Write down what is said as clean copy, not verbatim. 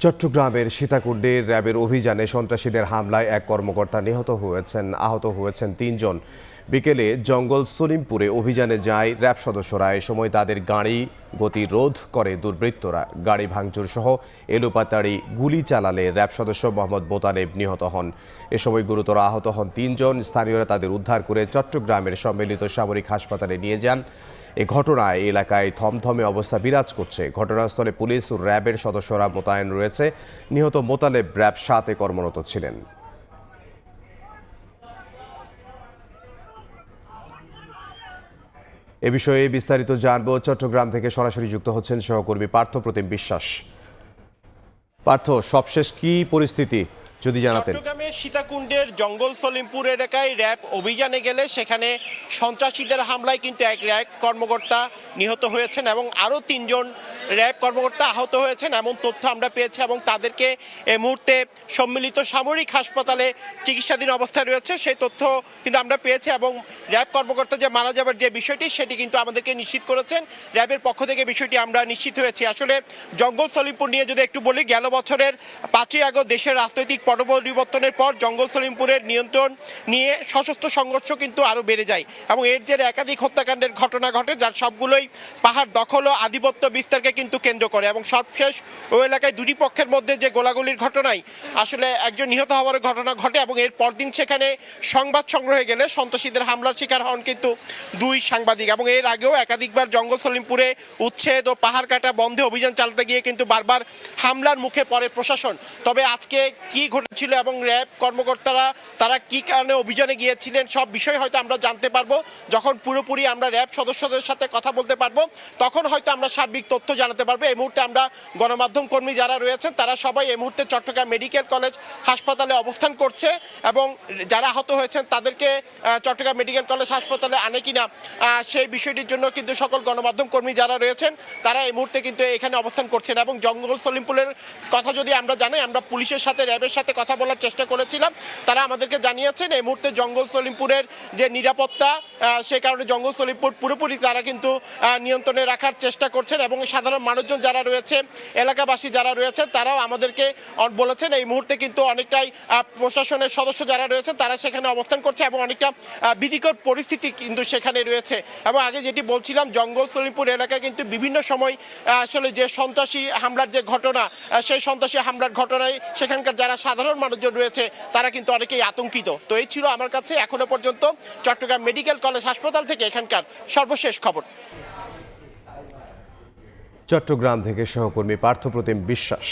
চট্টগ্রামের সীতাকুণ্ডে র্যাবের অভিযানে সন্ত্রাসীদের হামলায় এক কর্মকর্তা আহত হয়েছেন ৩ জন। বিকেলে জঙ্গল সলিমপুরে অভিযানে যায় র্যাব সদস্যরা। এ সময় তাদের গাড়ি গতিরোধ করে দুর্বৃত্তরা। গাড়ি ভাঙচুর সহ এলোপাতাড়ি গুলি চালালে র্যাব সদস্য মোহাম্মদ মোতালেব নিহত হন। এ সময় গুরুতর আহত হন ৩ জন। স্থানীয়রা তাদের উদ্ধার করে চট্টগ্রামের সম্মিলিত সামরিক হাসপাতালে নিয়ে যান। এ ঘটনায় এলাকায় থমথমে অবস্থা বিরাজ করছে। ঘটনাস্থলে পুলিশ ও র্যাবের সদস্যরা মোতায়েন রয়েছে। নিহত মোতালেব র্যাব ৭-এ কর্মরত ছিলেন। এ বিষয়ে বিস্তারিত জানব। চট্টগ্রাম থেকে সরাসরি যুক্ত হচ্ছেন সহকর্মী পার্থপ্রতিম বিশ্বাস। পার্থ, সবশেষ কি পরিস্থিতি যদি জানাতেন। চট্টগ্রামের সীতাকুণ্ডের জঙ্গল সলিমপুর এলাকায় র্যাব অভিযানে গেলে সেখানে সন্ত্রাসীদের হামলায় কিন্তু এক র্যাব কর্মকর্তা নিহত হয়েছেন এবং আরও ৩ জন র্যাব কর্মকর্তা আহত হয়েছেন এমন তথ্য আমরা পেয়েছি এবং তাদেরকে এই মুহূর্তে সম্মিলিত সামরিক হাসপাতালে চিকিৎসাধীন অবস্থায় রয়েছে সেই তথ্য কিন্তু আমরা পেয়েছি এবং র্যাব কর্মকর্তা যে মারা যাবার যে বিষয়টি সেটি কিন্তু আমাদেরকে নিশ্চিত করেছেন র্যাবের পক্ষ থেকে। বিষয়টি আমরা নিশ্চিত হয়েছি। আসলে জঙ্গল সলিমপুর নিয়ে যদি একটু বলি, গেল বছরের ৫ই আগস্ট দেশের রাজনৈতিক পট পরিবর্তনের পর জঙ্গল সলিমপুরের নিয়ন্ত্রণ নিয়ে সশস্ত্র সংঘর্ষ কিন্তু আরও বেড়ে যায় এবং এর জেরে একাধিক হত্যাকাণ্ডের ঘটনা ঘটে, যার সবগুলোই পাহাড় দখল ও আধিপত্য বিস্তারকে কিন্তু কেন্দ্র করে। এবং সবশেষ ওই এলাকায় দুটি পক্ষের মধ্যে যে গোলাগুলির ঘটনায় আসলে একজন নিহত হওয়ার ঘটনা ঘটে এবং এর পরদিন সেখানে সংবাদ সংগ্রহে গেলে সন্ত্রাসীদের হামলার শিকার হন কিন্তু 2 সাংবাদিক। এবং এর আগেও একাধিকবার জঙ্গল সলিমপুরে উচ্ছেদ ও পাহাড় কাটা বন্ধে অভিযান চালাতে গিয়ে কিন্তু বারবার হামলার মুখে পড়ে প্রশাসন। তবে আজকে কি ঘটেছিল এবং র্যাব কর্মকর্তারা তারা কি কারণে অভিযানে গিয়েছিলেন সব বিষয় হয়তো আমরা জানতে পারবো যখন পুরোপুরি আমরা র্যাব সদস্যদের সাথে কথা বলতে পারবো, তখন হয়তো আমরা সার্বিক তথ্য জানাতে পারবো। এই মুহূর্তে আমরা গণমাধ্যম কর্মী যারা রয়েছেন তারা সবাই এই মুহূর্তে চট্টগ্রাম মেডিকেল কলেজ হাসপাতালে অবস্থান করছে এবং যারা আহত হয়েছেন তাদেরকে চট্টগ্রাম মেডিকেল কলেজ হাসপাতালে আনে কিনা সেই বিষয়টির জন্য কিন্তু সকল গণমাধ্যম কর্মী যারা রয়েছেন তারা এই মুহূর্তে কিন্তু এখানে অবস্থান করছেন। এবং জঙ্গল সলিমপুরের কথা যদি আমরা জানি, আমরা পুলিশের সাথে র্যাবের সাথে কথা বলার চেষ্টা করেছিলাম, তারা আমাদেরকে জানিয়েছেন এই মুহূর্তে জঙ্গল সলিমপুরের যে নিরাপত্তা সে কারণে জঙ্গল সলিমপুর পুরোপুরি তারা কিন্তু নিয়ন্ত্রণে রাখার চেষ্টা করছেন এবং সাধারণ মানুষজন যারা রয়েছে এলাকাবাসী যারা রয়েছেন তারাও আমাদেরকে বলেছেন এই মুহূর্তে কিন্তু অনেকটাই প্রশাসনের সদস্য যারা রয়েছেন তারা সেখানে অবস্থান করছে এবং অনেকটা ভীতিকর পরিস্থিতি কিন্তু সেখানে রয়েছে। এবং আগে যেটি বলছিলাম, জঙ্গল সলিমপুর এলাকায় কিন্তু বিভিন্ন সময় আসলে যে সন্ত্রাসী হামলার যে ঘটনা সেই সন্ত্রাসী হামলার ঘটনায় সেখানকার যারা সাধারণ মানুষজন রয়েছে তারা কিন্তু অনেকেই আতঙ্কিত। তো এই ছিল আমার কাছে এখনো পর্যন্ত চট্টগ্রাম মেডিকেল কলেজ হাসপাতাল থেকে এখানকার সর্বশেষ খবর। চট্টগ্রাম থেকে সহকর্মী পার্থপ্রতিম বিশ্বাস।